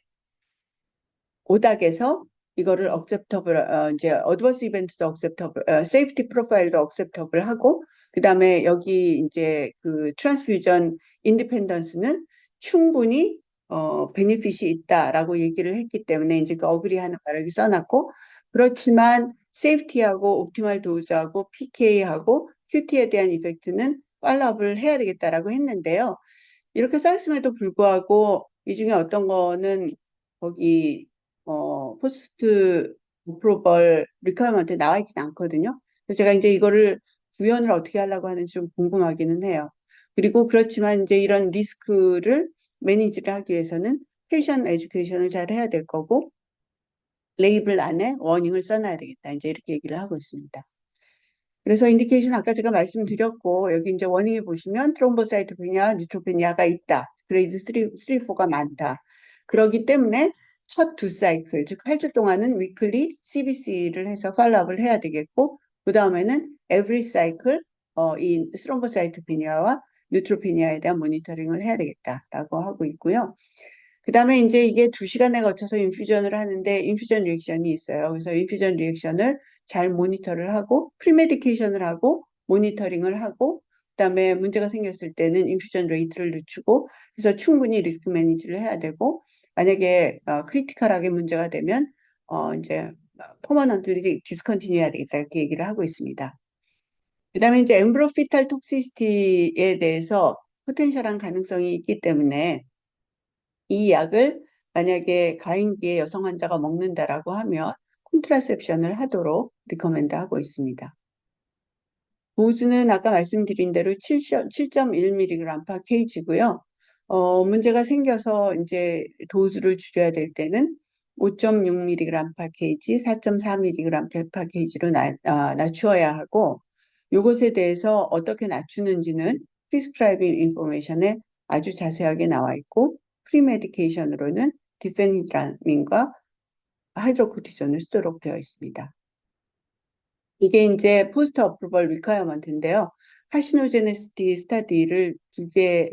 오닥에서 이거를 acceptable, 이제 adverse event도 acceptable, safety profile도 acceptable 하고 그다음에 여기 이제 그 transfusion independence는 충분히 베니핏이 있다라고 얘기를 했기 때문에 이제 그 어그리하는 말을 써놨고 그렇지만 세이프티하고 옵티멀 도즈하고 PK하고 QT에 대한 이펙트는 팔로업을 해야 되겠다라고 했는데요. 이렇게 써있음에도 불구하고 이 중에 어떤 거는 거기 포스트 어프로벌 리퀘어먼트에 나와 있진 않거든요. 그래서 제가 이제 이거를 구현을 어떻게 하려고 하는지 좀 궁금하기는 해요. 그리고 그렇지만 이제 이런 리스크를 매니지를 하기 위해서는 페이션 에듀케이션을 잘 해야 될 거고 레이블 안에 워닝을 써놔야 되겠다. 이제 이렇게 얘기를 하고 있습니다. 그래서 인디케이션 아까 제가 말씀드렸고 여기 이제 워닝에 보시면 트롬보사이토페니아, 뉴트로페니아가 있다. 그레이드 3, 4가 많다. 그렇기 때문에 첫 두 사이클, 즉 8주 동안은 위클리 CBC를 해서 팔로업을 해야 되겠고 그 다음에는 every cycle 이 트롬보사이토페니아와 뉴트로페니아에 대한 모니터링을 해야 되겠다라고 하고 있고요. 그 다음에 이제 이게 2시간에 거쳐서 인퓨전을 하는데 인퓨전 리액션이 있어요. 그래서 인퓨전 리액션을 잘 모니터를 하고 프리메디케이션을 하고 모니터링을 하고 그다음에 문제가 생겼을 때는 인퓨전 레이트를 늦추고 그래서 충분히 리스크 매니지를 해야 되고 만약에 크리티컬하게 문제가 되면 이제 퍼머넌트리 디스컨티뉴 해야 되겠다 이렇게 얘기를 하고 있습니다. 그다음에 이제 엠브로피탈 톡시시티에 대해서 포텐셜한 가능성이 있기 때문에 이 약을 만약에 가임기에 여성 환자가 먹는다라고 하면 콘트라셉션을 하도록 리커멘드 하고 있습니다. 도즈는 아까 말씀드린 대로 7.1mg per kg고요. 문제가 생겨서 이제 도즈를 줄여야 될 때는 5.6mg per kg, 4.4mg per kg로 낮추어야 하고 이것에 대해서 어떻게 낮추는지는 프리스크라이빙 인포메이션에 아주 자세하게 나와 있고 프리메디케이션으로는 디페니드라민과 하이드로코티존을 쓰도록 되어 있습니다. 이게 이제 포스트 어프로벌 리ኳ어먼트인데요. 카시노제네시티 스타디를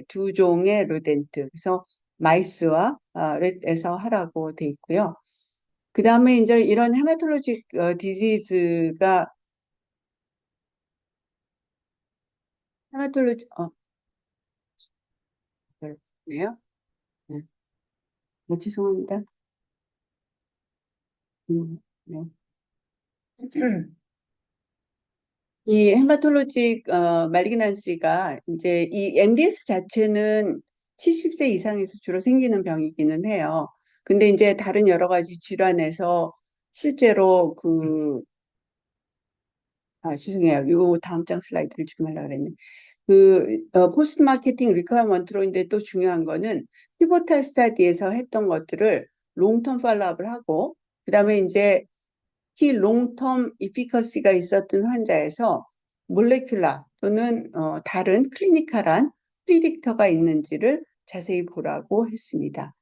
두 종의 로덴트, 그래서 마이스와 렛에서 하라고 돼 있고요. 그 다음에 이제 이런 헤마톨로직 디지즈가 헤마톨로지 그렇네요. 네. 죄송합니다. 네. 이 헤마톨로직 말리그난시가 이제 이 MDS 자체는 70세 이상에서 주로 생기는 병이기는 해요. 근데 이제 다른 여러 가지 질환에서 실제로 죄송해요. 요 다음 장 슬라이드를 지금 하려고 그랬네. 포스트 마케팅 리퀘어먼트로인데 또 중요한 거는 피보탈 스타디에서 했던 것들을 롱텀 팔로업을 하고 그다음에 이제 키 롱텀 이피커시가 있었던 환자에서 몰레큘라 또는 다른 클리니컬한 프리딕터가 있는지를 자세히 보라고 했습니다.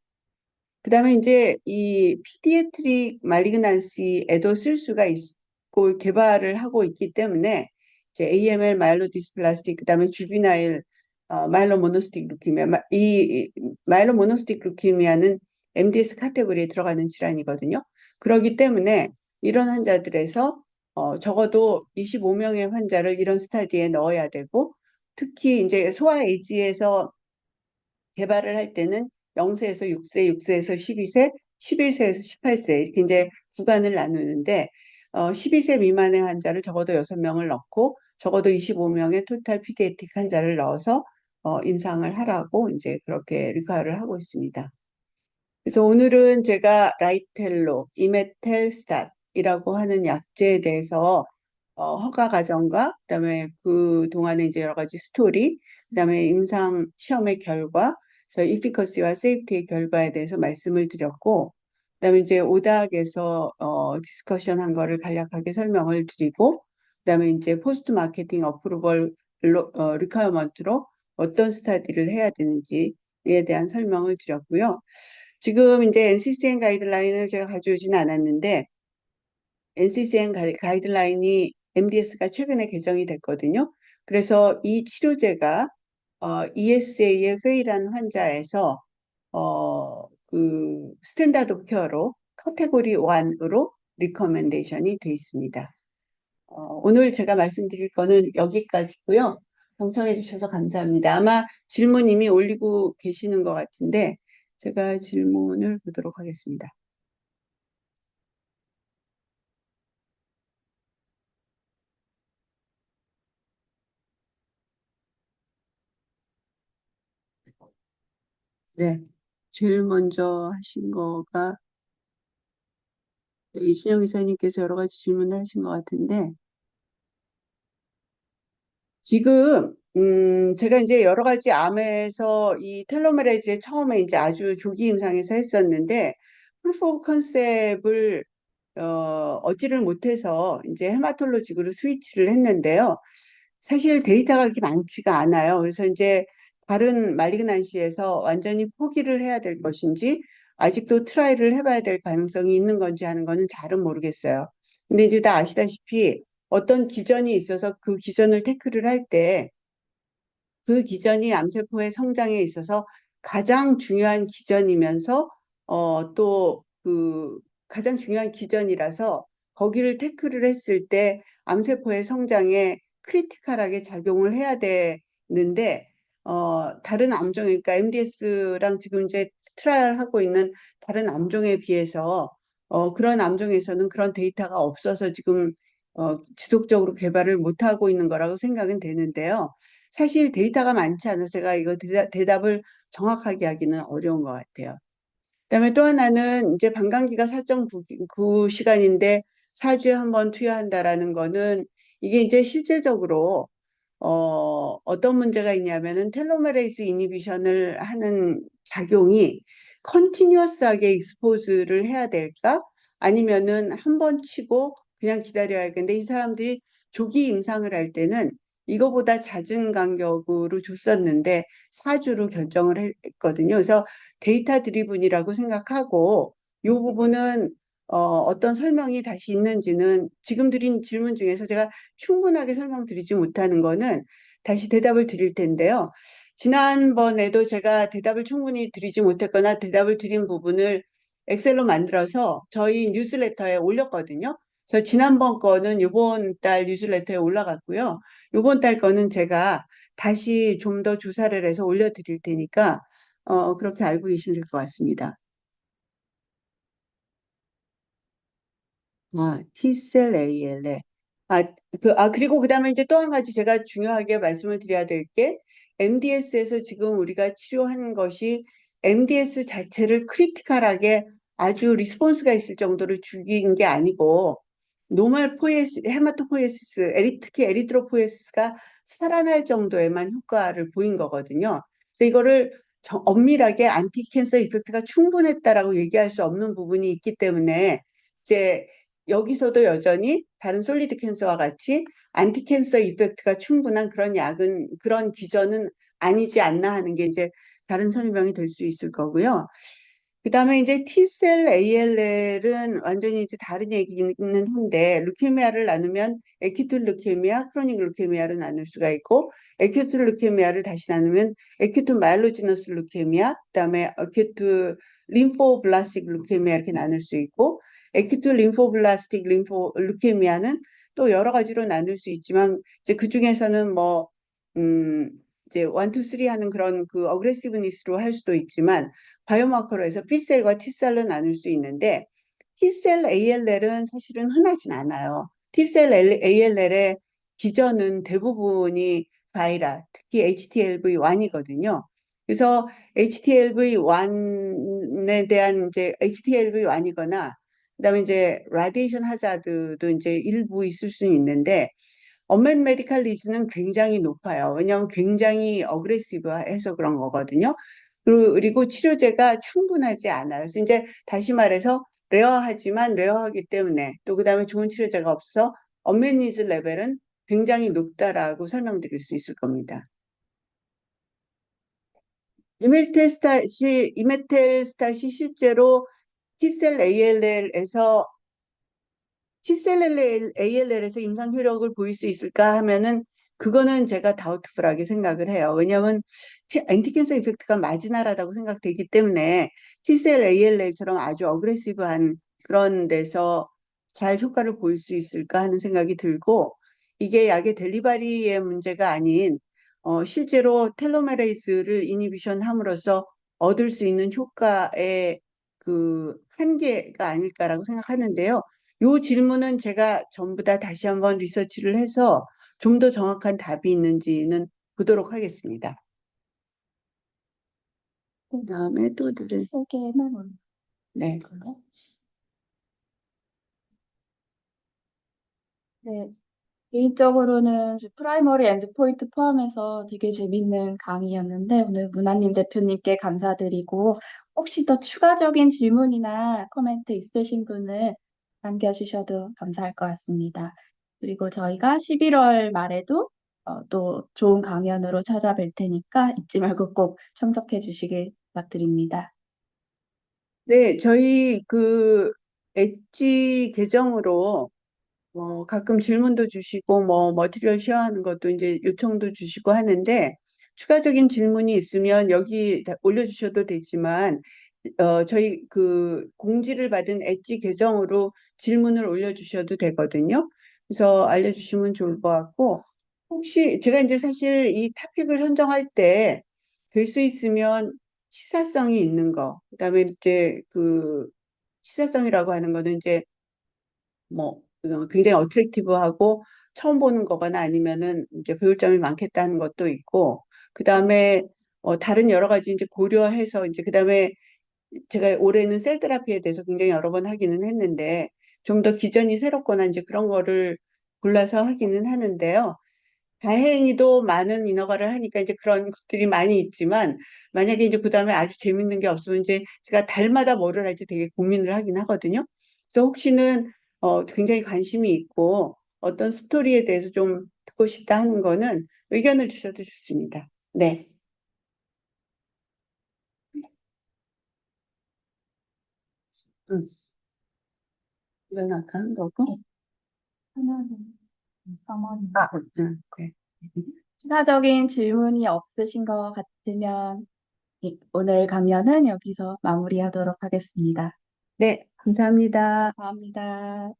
그다음에 이제 이 피디애트릭 말리그난시에도 쓸 수가 있고 개발을 하고 있기 때문에 이제 AML 마일로디스플라스틱 그다음에 주비나일 마일로모노스틱 루키미아 이 마일로모노스틱 루키미아는 MDS 카테고리에 들어가는 질환이거든요. 그렇기 때문에 이런 환자들에서 적어도 25명의 환자를 이런 스타디에 넣어야 되고 특히 이제 소아 에이지에서 개발을 할 때는 0세에서 6세, 6세에서 12세, 11세에서 18세 이렇게 이제 구간을 나누는데 12세 미만의 환자를 적어도 6명을 넣고 적어도 25명의 토탈 피디애틱 환자를 넣어서 임상을 하라고 이제 그렇게 리화를 하고 있습니다. 그래서 오늘은 제가 라이텔로, 이메텔스tat이라고 하는 약제에 대해서 허가 과정과 그다음에 그 동안에 이제 여러 가지 스토리, 그다음에 임상 시험의 결과, 그래서 이피커시와 세이프티의 결과에 대해서 말씀을 드렸고, 그다음에 이제 오닥에서 디스커션 한 거를 간략하게 설명을 드리고, 그다음에 이제 포스트 마케팅 어프로벌 리퀘어먼트로 어떤 스타디를 해야 되는지에 대한 설명을 드렸고요. 지금 이제 NCCN 가이드라인을 제가 가져오진 않았는데 NCCN 가이드라인이 MDS가 최근에 개정이 됐거든요. 그래서 이 치료제가 ESA에 페일한 환자에서 스탠다드 오브 케어로 카테고리 1으로 리커멘데이션이 돼 있습니다. 오늘 제가 말씀드릴 거는 여기까지고요. 경청해 주셔서 감사합니다. 아마 질문 이미 올리고 계시는 것 같은데 제가 질문을 보도록 하겠습니다. 네, 제일 먼저 하신 거가 이준영 이사님께서 여러 가지 질문을 하신 것 같은데 지금 제가 이제 여러 가지 암에서 이 텔로메레즈에 처음에 이제 아주 조기 임상에서 했었는데 프루프 오브 컨셉을 얻지를 못해서 이제 헤마톨로직으로 스위치를 했는데요. 사실 데이터가 그렇게 많지가 않아요. 그래서 이제 다른 말리그난시에서 완전히 포기를 해야 될 것인지 아직도 트라이를 해봐야 될 가능성이 있는 건지 하는 거는 잘은 모르겠어요. 근데 이제 다 아시다시피 어떤 기전이 있어서 그 기전을 태클을 할 때 그 기전이 암세포의 성장에 있어서 가장 중요한 기전이면서 또 가장 중요한 기전이라서 거기를 태클을 했을 때 암세포의 성장에 크리티컬하게 작용을 해야 되는데 다른 암종 그러니까 MDS랑 지금 이제 트라이얼 하고 있는 다른 암종에 비해서 그런 암종에서는 그런 데이터가 없어서 지금 지속적으로 개발을 못하고 있는 거라고 생각은 되는데요. 사실 데이터가 많지 않아서 제가 이거 대답을 정확하게 하기는 어려운 것 같아요. 그다음에 또 하나는 이제 방광기가 4.9 시간인데 4주에 한 번 투여한다라는 거는 이게 이제 실제적으로 어떤 문제가 있냐면은 텔로메레이스 이니비션을 하는 작용이 컨티뉴어스하게 익스포즈를 해야 될까? 아니면은 한 번 치고 그냥 기다려야 할 건데 이 사람들이 조기 임상을 할 때는 이거보다 잦은 간격으로 줬었는데 4주로 결정을 했거든요. 그래서 데이터 드리븐이라고 생각하고 이 부분은 어떤 설명이 다시 있는지는 지금 드린 질문 중에서 제가 충분하게 설명드리지 못하는 거는 다시 대답을 드릴 텐데요. 지난번에도 제가 대답을 충분히 드리지 못했거나 대답을 드린 부분을 엑셀로 만들어서 저희 뉴스레터에 올렸거든요. 그래서 지난번 거는 이번 달 뉴스레터에 올라갔고요. 이번 달 거는 제가 다시 좀 더 조사를 해서 올려드릴 테니까 그렇게 알고 계시면 될 것 같습니다. T셀 ALL. 아, 그리고 그 다음에 이제 또 한 가지 제가 중요하게 말씀을 드려야 될 게, MDS에서 지금 우리가 치료한 것이 MDS 자체를 크리티컬하게 아주 리스폰스가 있을 정도로 죽인 게 아니고, 노멀 포이에시, 헤마토포이에시스, 특히 에리트로포이에시스가 살아날 정도에만 효과를 보인 거거든요. 그래서 이거를 엄밀하게 안티캔서 이펙트가 충분했다라고 얘기할 수 없는 부분이 있기 때문에, 이제 여기서도 여전히 다른 솔리드 캔서와 같이 안티캔서 이펙트가 충분한 그런 약은 그런 기전은 아니지 않나 하는 게 이제 다른 설명이 될 수 있을 거고요. 그다음에 이제 T셀 ALL은 완전히 이제 다른 얘기는 한데, 루케미아를 나누면 에큐트 루케미아, 크로닉 루케미아를 나눌 수가 있고, 에큐트 루케미아를 다시 나누면 에큐트 마일로지너스 루케미아, 그다음에 에큐트 림포블라스틱 루케미아 이렇게 나눌 수 있고, 에큐트 림포블라스틱 루케미아는 또 여러 가지로 나눌 수 있지만, 이제 그 중에서는 뭐 이제 1, 2, 3 하는 그런 그 어그레시브니스로 할 수도 있지만, 바이오마커로 해서 B셀과 T셀로 나눌 수 있는데, T셀 ALL은 사실은 흔하진 않아요. T셀 ALL의 기전은 대부분이 바이럴, 특히 HTLV1이거든요. 그래서 HTLV1에 대한 이제 HTLV1이거나 그다음에 이제 라디에이션 하자드도 이제 일부 있을 수는 있는데, 언맷 메디칼 리스는 굉장히 높아요. 왜냐하면 굉장히 어그레시브해서 그런 거거든요. 그리고 치료제가 충분하지 않아요. 그래서 이제 다시 말해서 레어하지만 레어하기 때문에 또 그다음에 좋은 치료제가 없어서 언맷 니즈 레벨은 굉장히 높다라고 설명드릴 수 있을 겁니다. 이메텔스tat이 실제로 T셀 ALL에서 T셀 ALL에서 임상 효력을 보일 수 있을까 하면은 그거는 제가 다우트풀하게 생각을 해요. 왜냐하면 엔티캔서 이펙트가 마지나라다고 생각되기 때문에 T셀 ALL처럼 아주 어그레시브한 그런 데서 잘 효과를 보일 수 있을까 하는 생각이 들고, 이게 약의 델리바리의 문제가 아닌 실제로 텔로메레이스를 이니비션 함으로써 얻을 수 있는 효과의 그 한계가 아닐까라고 생각하는데요. 요 질문은 제가 전부 다 다시 한번 리서치를 해서 좀 더 정확한 답이 있는지는 보도록 하겠습니다. 그다음에 또 들을 세 개만 네. 올릴까요? 네. 개인적으로는 프라이머리 엔드포인트 포함해서 되게 재밌는 강의였는데 오늘 문화님 대표님께 감사드리고 혹시 더 추가적인 질문이나 코멘트 있으신 분은 남겨주셔도 감사할 것 같습니다. 그리고 저희가 11월 말에도 또 좋은 강연으로 찾아뵐 테니까 잊지 말고 꼭 참석해 주시길 부탁드립니다. 네, 저희 그 엣지 계정으로 가끔 질문도 주시고 뭐 머티리얼 쉐어하는 것도 이제 요청도 주시고 하는데, 추가적인 질문이 있으면 여기 올려주셔도 되지만 저희 그 공지를 받은 엣지 계정으로 질문을 올려주셔도 되거든요. 그래서 알려주시면 좋을 것 같고, 혹시 제가 이제 사실 이 토픽을 선정할 때 될 수 있으면 시사성이 있는 거, 그다음에 이제 그 시사성이라고 하는 거는 이제 뭐 굉장히 어트랙티브하고 처음 보는 거거나 아니면은 이제 배울 점이 많겠다는 것도 있고, 그다음에 다른 여러 가지 이제 고려해서 이제 그다음에 제가 올해는 셀 테라피에 대해서 굉장히 여러 번 하기는 했는데, 좀 더 기전이 새롭거나 이제 그런 거를 골라서 하기는 하는데요. 다행히도 많은 인허가를 하니까 이제 그런 것들이 많이 있지만, 만약에 이제 그다음에 아주 재밌는 게 없으면 이제 제가 달마다 뭐를 할지 되게 고민을 하긴 하거든요. 그래서 혹시는 굉장히 관심이 있고 어떤 스토리에 대해서 좀 듣고 싶다 하는 거는 의견을 주셔도 좋습니다. 네. 음. 이건 아까 한 거고. 네. 하나는 서머리. 네. 추가적인 질문이 없으신 것 같으면 오늘 강연은 여기서 마무리하도록 하겠습니다. 네, 감사합니다. 감사합니다.